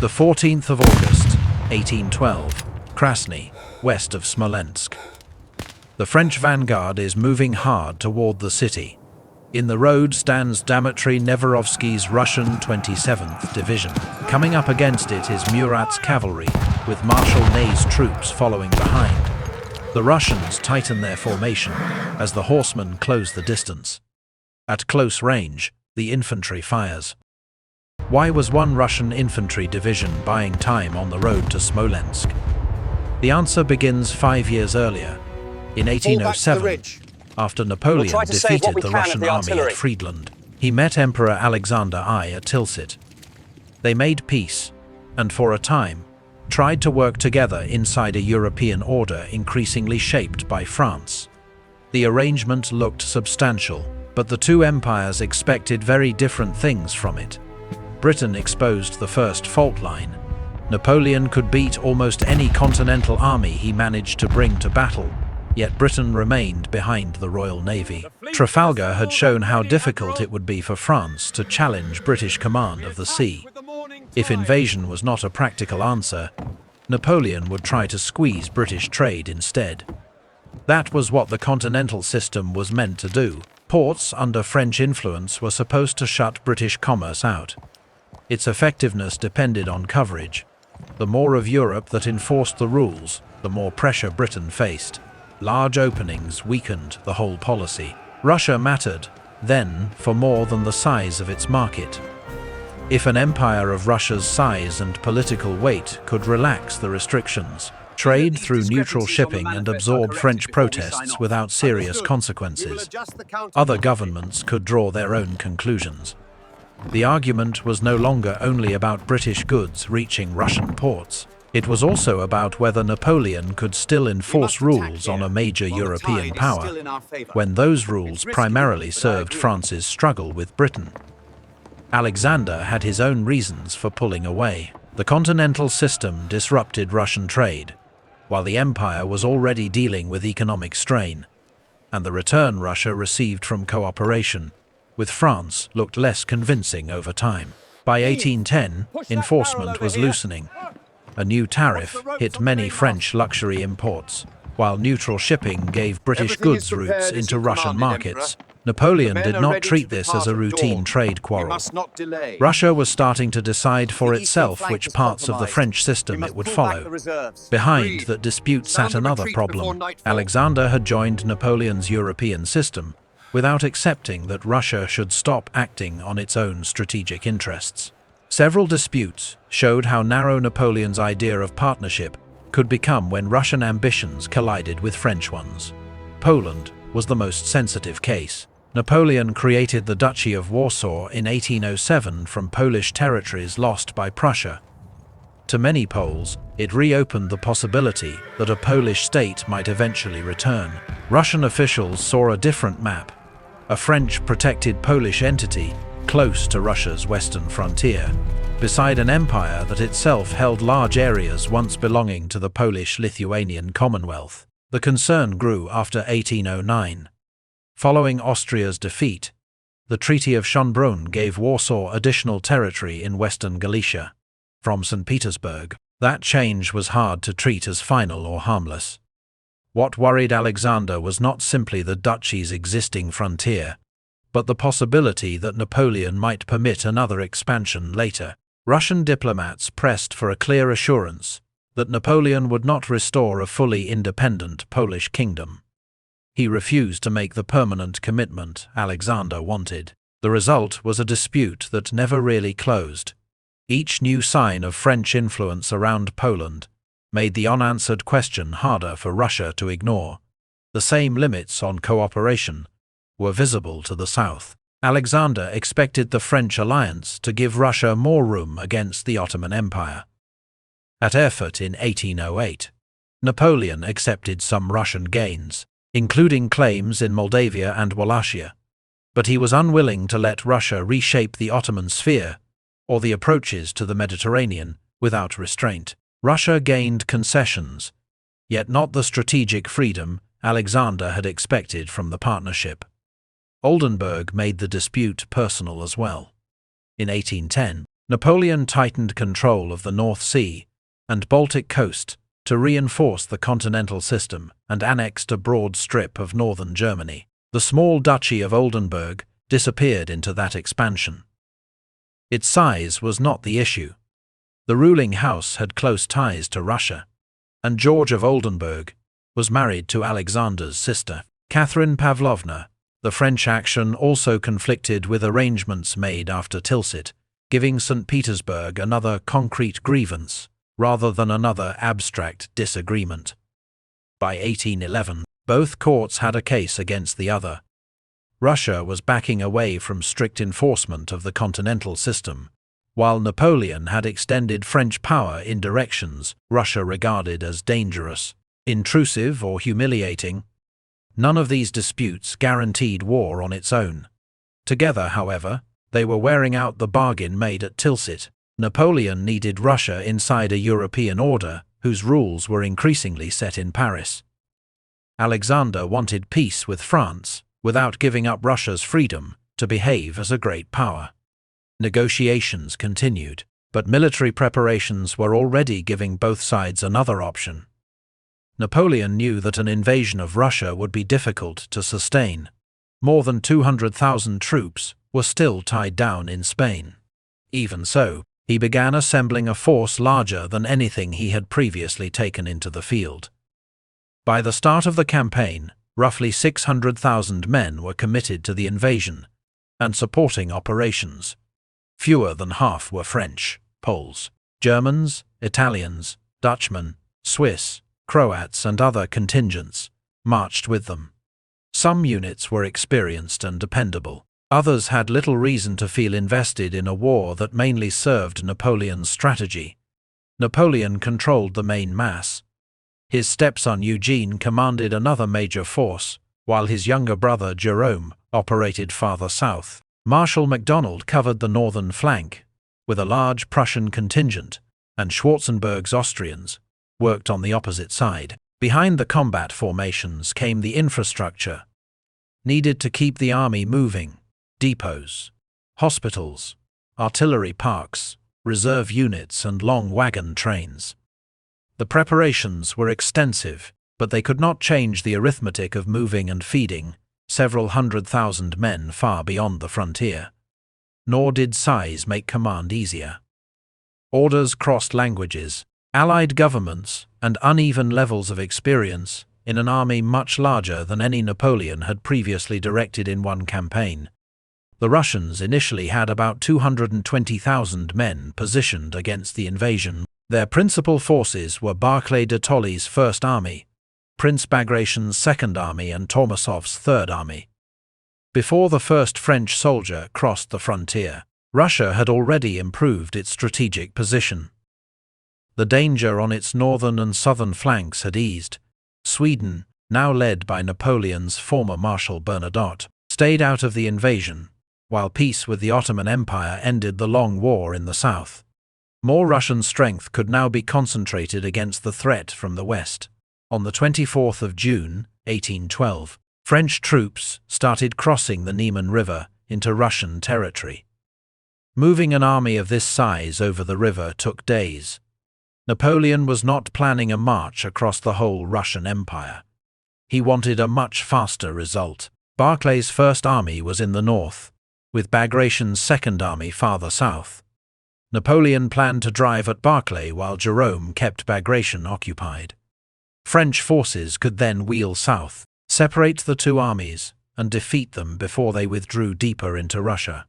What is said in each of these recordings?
The 14th of August, 1812, Krasny, west of Smolensk. The French vanguard is moving hard toward the city. In the road stands Dmitry Neverovsky's Russian 27th Division. Coming up against it is Murat's cavalry, with Marshal Ney's troops following behind. The Russians tighten their formation as the horsemen close the distance. At close range, the infantry fires. Why was one Russian infantry division buying time on the road to Smolensk? The answer begins 5 years earlier, in 1807, after Napoleon defeated the Russian army at Friedland. He met Emperor Alexander I at Tilsit. They made peace, and for a time, tried to work together inside a European order increasingly shaped by France. The arrangement looked substantial, but the two empires expected very different things from it. Britain exposed the first fault line. Napoleon could beat almost any continental army he managed to bring to battle, yet Britain remained behind the Royal Navy. Trafalgar had shown how difficult it would be for France to challenge British command of the sea. If invasion was not a practical answer, Napoleon would try to squeeze British trade instead. That was what the continental system was meant to do. Ports under French influence were supposed to shut British commerce out. Its effectiveness depended on coverage. The more of Europe that enforced the rules, the more pressure Britain faced. Large openings weakened the whole policy. Russia mattered, then, for more than the size of its market. If an empire of Russia's size and political weight could relax the restrictions, trade through neutral shipping and absorb French protests without serious consequences, other governments could draw their own conclusions. The argument was no longer only about British goods reaching Russian ports. It was also about whether Napoleon could still enforce rules on a major European power, when those rules primarily served France's struggle with Britain. Alexander had his own reasons for pulling away. The continental system disrupted Russian trade, while the empire was already dealing with economic strain, and the return Russia received from cooperation with France looked less convincing over time. By 1810, enforcement was loosening. A new tariff hit many French luxury imports, while neutral shipping gave British goods routes into Russian markets. Napoleon did not treat this as a routine trade quarrel. Russia was starting to decide for itself which parts of the French system it would follow. Behind that dispute sat another problem. Alexander had joined Napoleon's European system without accepting that Russia should stop acting on its own strategic interests. Several disputes showed how narrow Napoleon's idea of partnership could become when Russian ambitions collided with French ones. Poland was the most sensitive case. Napoleon created the Duchy of Warsaw in 1807 from Polish territories lost by Prussia. To many Poles, it reopened the possibility that a Polish state might eventually return. Russian officials saw a different map, a French-protected Polish entity close to Russia's western frontier, beside an empire that itself held large areas once belonging to the Polish-Lithuanian Commonwealth. The concern grew after 1809. Following Austria's defeat, the Treaty of Schönbrunn gave Warsaw additional territory in western Galicia. From St. Petersburg, that change was hard to treat as final or harmless. What worried Alexander was not simply the duchy's existing frontier, but the possibility that Napoleon might permit another expansion later. Russian diplomats pressed for a clear assurance that Napoleon would not restore a fully independent Polish kingdom. He refused to make the permanent commitment Alexander wanted. The result was a dispute that never really closed. Each new sign of French influence around Poland made the unanswered question harder for Russia to ignore. The same limits on cooperation were visible to the south. Alexander expected the French alliance to give Russia more room against the Ottoman Empire. At Erfurt in 1808, Napoleon accepted some Russian gains, including claims in Moldavia and Wallachia, but he was unwilling to let Russia reshape the Ottoman sphere or the approaches to the Mediterranean without restraint. Russia gained concessions, yet not the strategic freedom Alexander had expected from the partnership. Oldenburg made the dispute personal as well. In 1810, Napoleon tightened control of the North Sea and Baltic coast to reinforce the continental system and annexed a broad strip of northern Germany. The small duchy of Oldenburg disappeared into that expansion. Its size was not the issue. The ruling house had close ties to Russia, and George of Oldenburg was married to Alexander's sister, Catherine Pavlovna. The French action also conflicted with arrangements made after Tilsit, giving St. Petersburg another concrete grievance rather than another abstract disagreement. By 1811, both courts had a case against the other. Russia was backing away from strict enforcement of the continental system, while Napoleon had extended French power in directions Russia regarded as dangerous, intrusive, or humiliating. None of these disputes guaranteed war on its own. Together, however, they were wearing out the bargain made at Tilsit. Napoleon needed Russia inside a European order whose rules were increasingly set in Paris. Alexander wanted peace with France without giving up Russia's freedom to behave as a great power. Negotiations continued, but military preparations were already giving both sides another option. Napoleon knew that an invasion of Russia would be difficult to sustain. More than 200,000 troops were still tied down in Spain. Even so, he began assembling a force larger than anything he had previously taken into the field. By the start of the campaign, roughly 600,000 men were committed to the invasion and supporting operations. Fewer than half were French, Poles, Germans, Italians, Dutchmen, Swiss, Croats, and other contingents marched with them. Some units were experienced and dependable. Others had little reason to feel invested in a war that mainly served Napoleon's strategy. Napoleon controlled the main mass. His stepson Eugene commanded another major force, while his younger brother Jerome operated farther south. Marshal MacDonald covered the northern flank with a large Prussian contingent, and Schwarzenberg's Austrians worked on the opposite side. Behind the combat formations came the infrastructure needed to keep the army moving: depots, hospitals, artillery parks, reserve units, and long wagon trains. The preparations were extensive, but they could not change the arithmetic of moving and feeding several 100,000 men far beyond the frontier. Nor did size make command easier. Orders crossed languages, allied governments, and uneven levels of experience in an army much larger than any Napoleon had previously directed in one campaign. The Russians initially had about 220,000 men positioned against the invasion. Their principal forces were Barclay de Tolly's First Army, Prince Bagration's Second Army, and Tormasov's Third Army. Before the first French soldier crossed the frontier, Russia had already improved its strategic position. The danger on its northern and southern flanks had eased. Sweden, now led by Napoleon's former Marshal Bernadotte, stayed out of the invasion, while peace with the Ottoman Empire ended the long war in the south. More Russian strength could now be concentrated against the threat from the west. On the 24th of June, 1812, French troops started crossing the Niemen River into Russian territory. Moving an army of this size over the river took days. Napoleon was not planning a march across the whole Russian Empire. He wanted a much faster result. Barclay's First Army was in the north, with Bagration's Second Army farther south. Napoleon planned to drive at Barclay while Jerome kept Bagration occupied. French forces could then wheel south, separate the two armies, and defeat them before they withdrew deeper into Russia.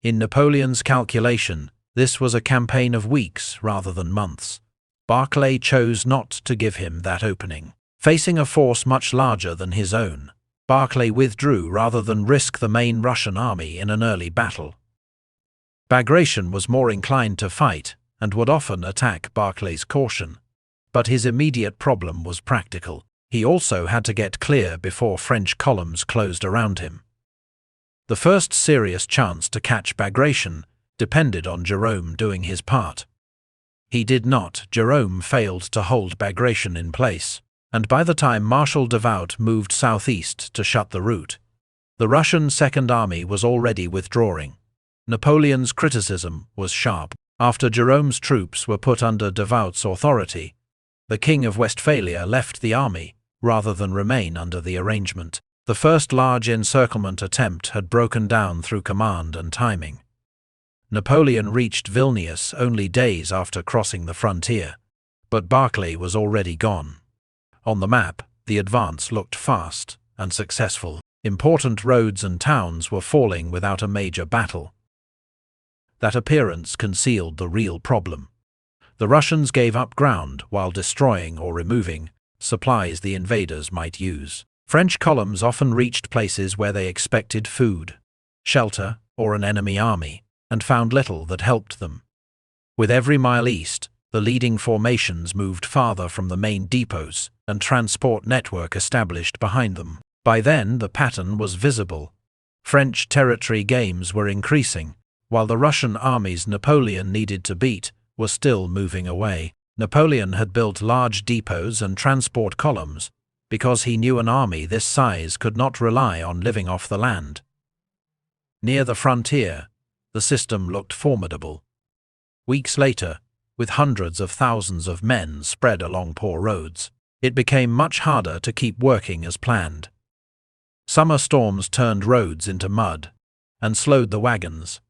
In Napoleon's calculation, this was a campaign of weeks rather than months. Barclay chose not to give him that opening. Facing a force much larger than his own, Barclay withdrew rather than risk the main Russian army in an early battle. Bagration was more inclined to fight and would often attack Barclay's caution, but his immediate problem was practical. He also had to get clear before French columns closed around him. The first serious chance to catch Bagration depended on Jerome doing his part. He did not. Jerome failed to hold Bagration in place, and by the time Marshal Davout moved southeast to shut the route, the Russian Second Army was already withdrawing. Napoleon's criticism was sharp. After Jerome's troops were put under Davout's authority, the King of Westphalia left the army rather than remain under the arrangement. The first large encirclement attempt had broken down through command and timing. Napoleon reached Vilnius only days after crossing the frontier, but Barclay was already gone. On the map, the advance looked fast and successful. Important roads and towns were falling without a major battle. That appearance concealed the real problem. The Russians gave up ground while destroying or removing supplies the invaders might use. French columns often reached places where they expected food, shelter, or an enemy army, and found little that helped them. With every mile east, the leading formations moved farther from the main depots and transport network established behind them. By then, the pattern was visible. French territory gains were increasing, while the Russian armies Napoleon needed to beat were still moving away. Napoleon had built large depots and transport columns because he knew an army this size could not rely on living off the land. Near the frontier, the system looked formidable. Weeks later, with hundreds of thousands of men spread along poor roads, it became much harder to keep working as planned. Summer storms turned roads into mud and slowed the wagons.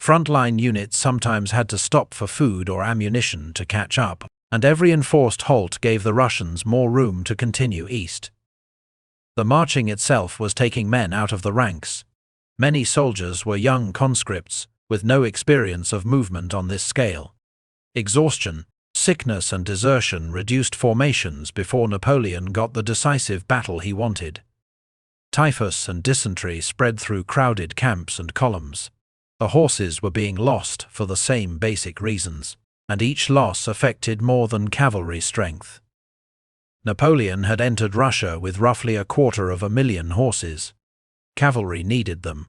Frontline units sometimes had to stop for food or ammunition to catch up, and every enforced halt gave the Russians more room to continue east. The marching itself was taking men out of the ranks. Many soldiers were young conscripts with no experience of movement on this scale. Exhaustion, sickness and desertion reduced formations before Napoleon got the decisive battle he wanted. Typhus and dysentery spread through crowded camps and columns. The horses were being lost for the same basic reasons, and each loss affected more than cavalry strength. Napoleon had entered Russia with roughly 250,000 horses. Cavalry needed them,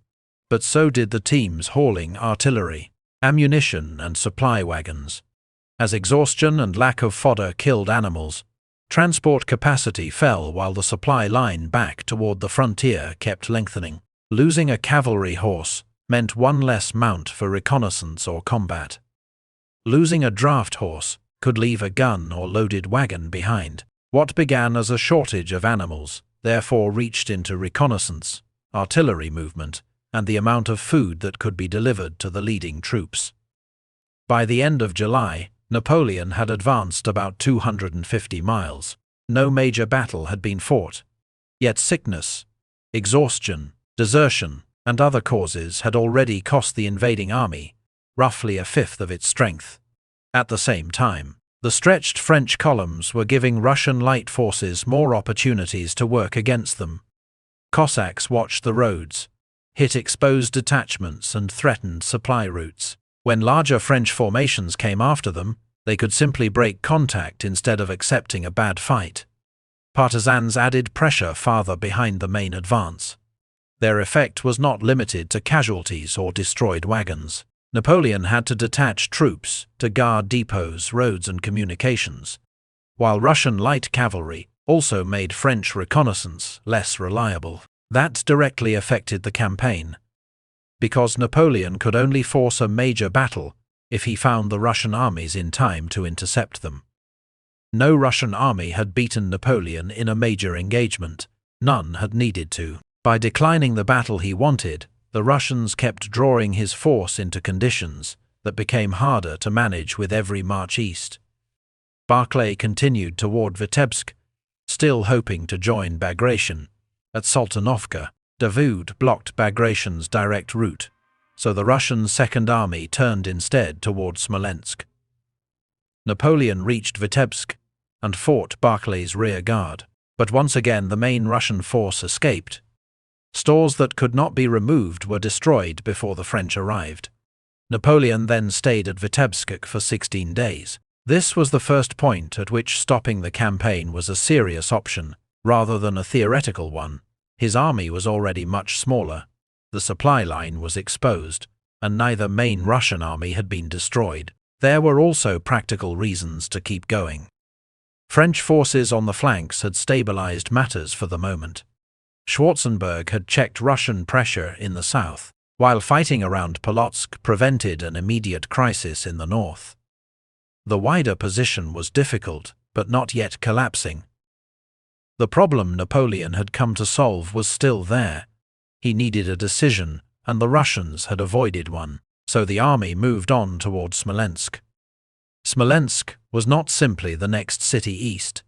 but so did the teams hauling artillery, ammunition and supply wagons. As exhaustion and lack of fodder killed animals, transport capacity fell while the supply line back toward the frontier kept lengthening. Losing a cavalry horse meant one less mount for reconnaissance or combat. Losing a draft horse could leave a gun or loaded wagon behind. What began as a shortage of animals therefore reached into reconnaissance, artillery movement, and the amount of food that could be delivered to the leading troops. By the end of July, Napoleon had advanced about 250 miles. No major battle had been fought, yet sickness, exhaustion, desertion, and other causes had already cost the invading army roughly a fifth of its strength. At the same time, the stretched French columns were giving Russian light forces more opportunities to work against them. Cossacks watched the roads, hit exposed detachments and threatened supply routes. When larger French formations came after them, they could simply break contact instead of accepting a bad fight. Partisans added pressure farther behind the main advance. Their effect was not limited to casualties or destroyed wagons. Napoleon had to detach troops to guard depots, roads and communications, while Russian light cavalry also made French reconnaissance less reliable. That directly affected the campaign, because Napoleon could only force a major battle if he found the Russian armies in time to intercept them. No Russian army had beaten Napoleon in a major engagement. None had needed to. By declining the battle he wanted, the Russians kept drawing his force into conditions that became harder to manage with every march east. Barclay continued toward Vitebsk, still hoping to join Bagration. At Sultanovka, Davout blocked Bagration's direct route, so the Russian Second Army turned instead toward Smolensk. Napoleon reached Vitebsk and fought Barclay's rear guard, but once again the main Russian force escaped. Stores that could not be removed were destroyed before the French arrived. Napoleon then stayed at Vitebsk for 16 days. This was the first point at which stopping the campaign was a serious option, rather than a theoretical one. His army was already much smaller, the supply line was exposed, and neither main Russian army had been destroyed. There were also practical reasons to keep going. French forces on the flanks had stabilized matters for the moment. Schwarzenberg had checked Russian pressure in the south. while fighting around Polotsk prevented an immediate crisis in the north. The wider position was difficult, but not yet collapsing. The problem Napoleon had come to solve was still there. He needed a decision, and the Russians had avoided one, so the army moved on toward Smolensk. Smolensk was not simply the next city east.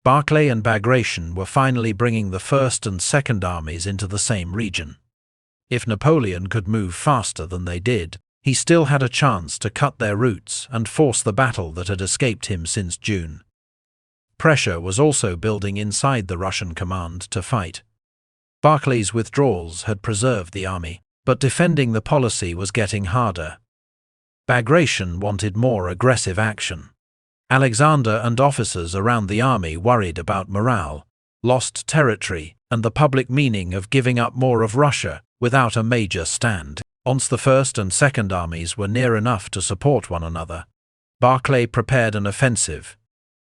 Barclay and Bagration were finally bringing the First and Second Armies into the same region. If Napoleon could move faster than they did, he still had a chance to cut their routes and force the battle that had escaped him since June. Pressure was also building inside the Russian command to fight. Barclay's withdrawals had preserved the army, but defending the policy was getting harder. Bagration wanted more aggressive action. Alexander and officers around the army worried about morale, lost territory, and the public meaning of giving up more of Russia without a major stand. Once the First and Second Armies were near enough to support one another, Barclay prepared an offensive.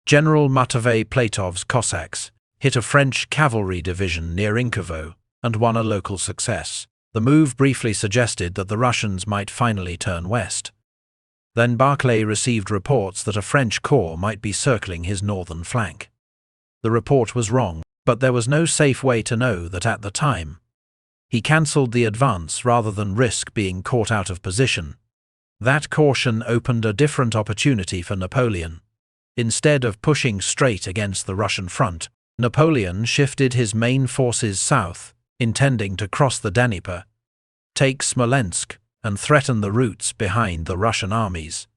General Matvey-Platov's Cossacks hit a French cavalry division near Inkovo and won a local success. The move briefly suggested that the Russians might finally turn west. Then Barclay received reports that a French corps might be circling his northern flank. The report was wrong, but there was no safe way to know that at the time. He cancelled the advance rather than risk being caught out of position. That caution opened a different opportunity for Napoleon. Instead of pushing straight against the Russian front, Napoleon shifted his main forces south, intending to cross the Dnieper, take Smolensk, and threaten the routes behind the Russian armies.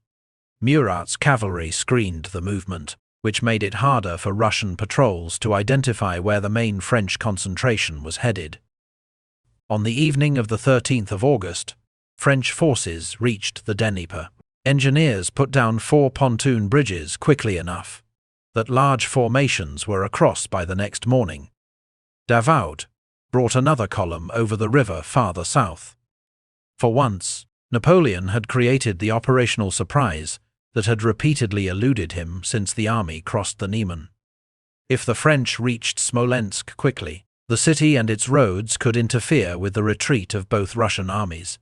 Murat's cavalry screened the movement, which made it harder for Russian patrols to identify where the main French concentration was headed. On the evening of the 13th of August, French forces reached the Dnieper. Engineers put down 4 pontoon bridges quickly enough that large formations were across by the next morning. Davout brought another column over the river farther south. For once, Napoleon had created the operational surprise that had repeatedly eluded him since the army crossed the Niemen. If the French reached Smolensk quickly, the city and its roads could interfere with the retreat of both Russian armies.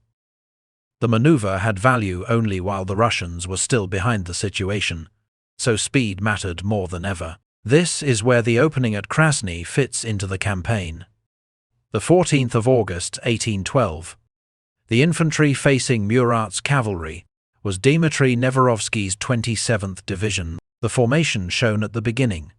The maneuver had value only while the Russians were still behind the situation, so speed mattered more than ever. This is where the opening at Krasny fits into the campaign. The 14th of August, 1812. The infantry facing Murat's cavalry was Dmitry Neverovsky's 27th Division, the formation shown at the beginning.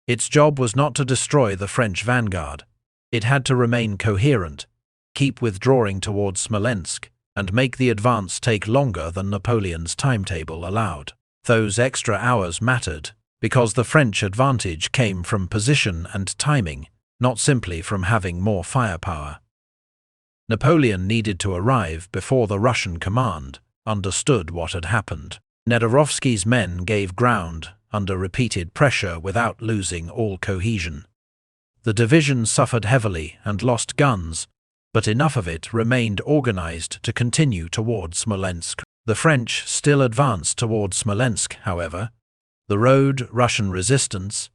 Its job was not to destroy the French vanguard. It had to remain coherent, keep withdrawing towards Smolensk, and make the advance take longer than Napoleon's timetable allowed. Those extra hours mattered, because the French advantage came from position and timing, not simply from having more firepower. Napoleon needed to arrive before the Russian command understood what had happened. Neverovsky's men gave ground under repeated pressure without losing all cohesion. The division suffered heavily and lost guns, but enough of it remained organized to continue toward Smolensk. The French still advanced toward Smolensk, however. The road, Russian resistance,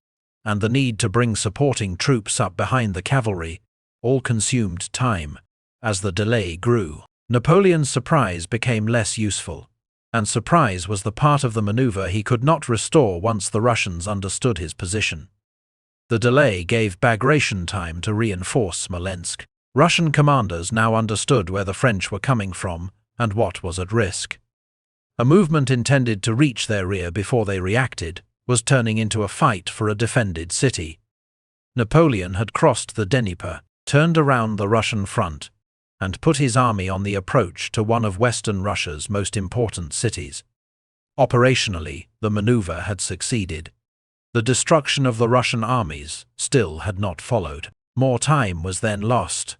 and the need to bring supporting troops up behind the cavalry all consumed time. As the delay grew, Napoleon's surprise became less useful, and surprise was the part of the maneuver he could not restore once the Russians understood his position. The delay gave Bagration time to reinforce Smolensk. Russian commanders now understood where the French were coming from and what was at risk. A movement intended to reach their rear before they reacted was turning into a fight for a defended city. Napoleon had crossed the Dnieper, turned around the Russian front, and put his army on the approach to one of Western Russia's most important cities. Operationally, the maneuver had succeeded. The destruction of the Russian armies still had not followed. More time was then lost.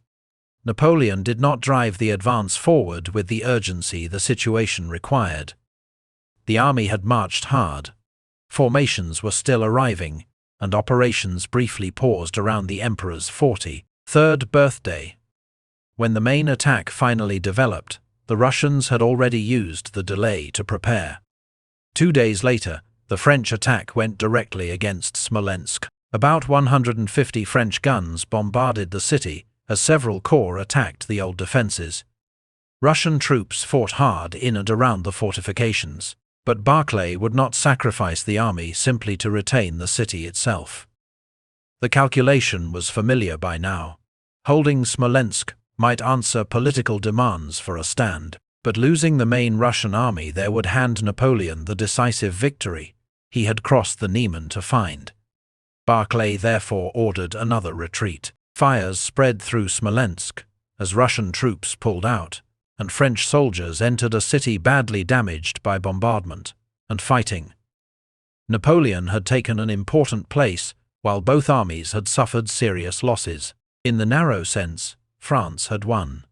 Napoleon did not drive the advance forward with the urgency the situation required. The army had marched hard. Formations were still arriving, and operations briefly paused around the Emperor's 43rd birthday. When the main attack finally developed, the Russians had already used the delay to prepare. 2 days later, the French attack went directly against Smolensk. About 150 French guns bombarded the city as several corps attacked the old defenses. Russian troops fought hard in and around the fortifications, but Barclay would not sacrifice the army simply to retain the city itself. The calculation was familiar by now. Holding Smolensk might answer political demands for a stand, but losing the main Russian army there would hand Napoleon the decisive victory he had crossed the Niemen to find. Barclay therefore ordered another retreat. Fires spread through Smolensk as Russian troops pulled out, and French soldiers entered a city badly damaged by bombardment and fighting. Napoleon had taken an important place, while both armies had suffered serious losses. In the narrow sense, France had won.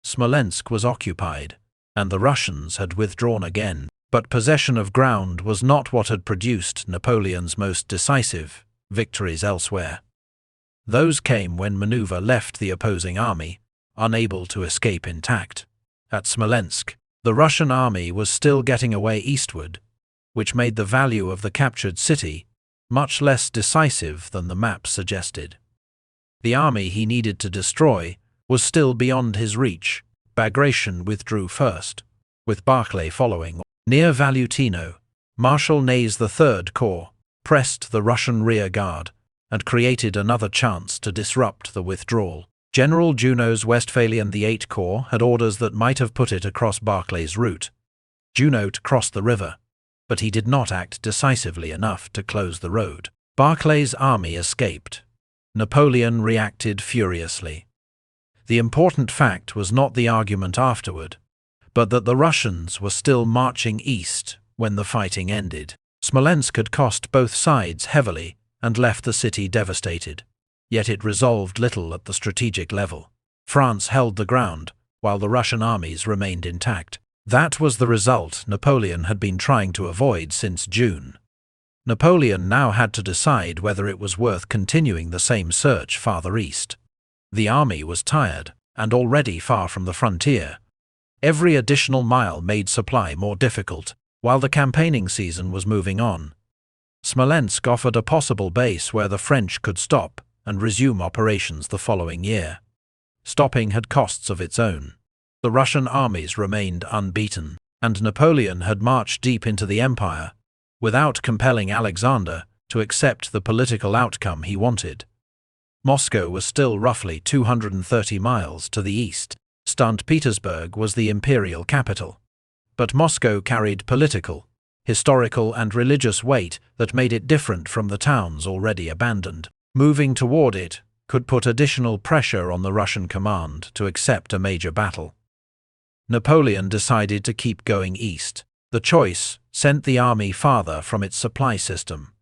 Smolensk was occupied, and the Russians had withdrawn again. But possession of ground was not what had produced Napoleon's most decisive victories elsewhere. Those came when maneuver left the opposing army, unable to escape intact. At Smolensk, the Russian army was still getting away eastward, which made the value of the captured city much less decisive than the map suggested. The army he needed to destroy was still beyond his reach. Bagration withdrew first, with Barclay following. Near Valutino, Marshal Ney's III Corps pressed the Russian rear guard and created another chance to disrupt the withdrawal. General Junot's Westphalian VIII Corps had orders that might have put it across Barclay's route. Junot crossed the river, but he did not act decisively enough to close the road. Barclay's army escaped. Napoleon reacted furiously. The important fact was not the argument afterward, but that the Russians were still marching east when the fighting ended. Smolensk had cost both sides heavily and left the city devastated, yet it resolved little at the strategic level. France held the ground, while the Russian armies remained intact. That was the result Napoleon had been trying to avoid since June. Napoleon now had to decide whether it was worth continuing the same search farther east. The army was tired, and already far from the frontier. Every additional mile made supply more difficult, while the campaigning season was moving on. Smolensk offered a possible base where the French could stop and resume operations the following year. Stopping had costs of its own. The Russian armies remained unbeaten, and Napoleon had marched deep into the empire without compelling Alexander to accept the political outcome he wanted. Moscow was still roughly 230 miles to the east. St. Petersburg was the imperial capital, but Moscow carried political, historical and religious weight that made it different from the towns already abandoned. Moving toward it could put additional pressure on the Russian command to accept a major battle. Napoleon decided to keep going east. The choice sent the army farther from its supply system,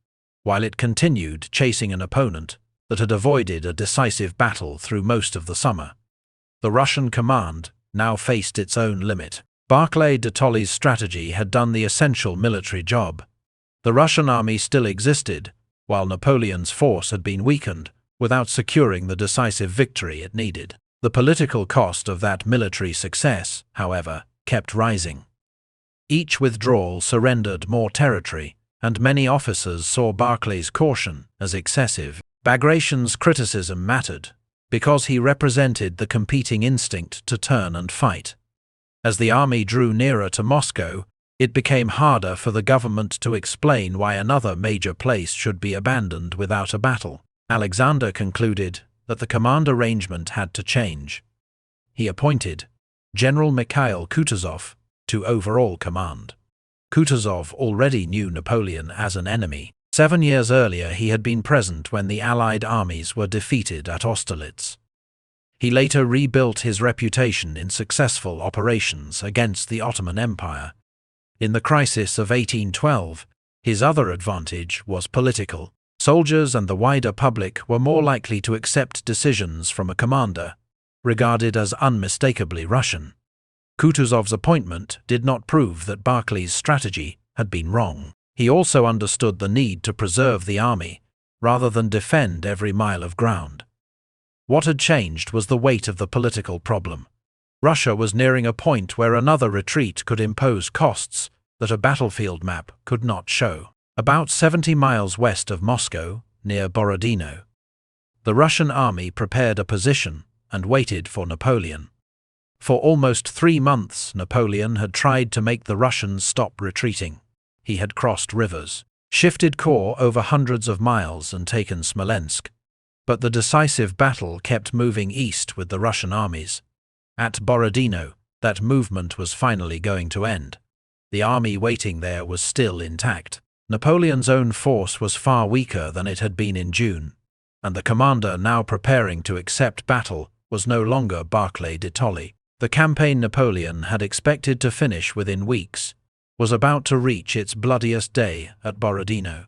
while it continued chasing an opponent that had avoided a decisive battle through most of the summer. The Russian command now faced its own limit. Barclay de Tolly's strategy had done the essential military job. The Russian army still existed, while Napoleon's force had been weakened without securing the decisive victory it needed. The political cost of that military success, however, kept rising. Each withdrawal surrendered more territory, and many officers saw Barclay's caution as excessive. Bagration's criticism mattered, because he represented the competing instinct to turn and fight. As the army drew nearer to Moscow, it became harder for the government to explain why another major place should be abandoned without a battle. Alexander concluded that the command arrangement had to change. He appointed General Mikhail Kutuzov to overall command. Kutuzov already knew Napoleon as an enemy. 7 years earlier he had been present when the Allied armies were defeated at Austerlitz. He later rebuilt his reputation in successful operations against the Ottoman Empire. In the crisis of 1812, his other advantage was political. Soldiers and the wider public were more likely to accept decisions from a commander regarded as unmistakably Russian. Kutuzov's appointment did not prove that Barclay's strategy had been wrong. He also understood the need to preserve the army, rather than defend every mile of ground. What had changed was the weight of the political problem. Russia was nearing a point where another retreat could impose costs that a battlefield map could not show. About 70 miles west of Moscow, near Borodino, the Russian army prepared a position and waited for Napoleon. For almost 3 months, Napoleon had tried to make the Russians stop retreating. He had crossed rivers, shifted corps over hundreds of miles and taken Smolensk. But the decisive battle kept moving east with the Russian armies. At Borodino, that movement was finally going to end. The army waiting there was still intact. Napoleon's own force was far weaker than it had been in June, and the commander now preparing to accept battle was no longer Barclay de Tolly. The campaign Napoleon had expected to finish within weeks was about to reach its bloodiest day at Borodino.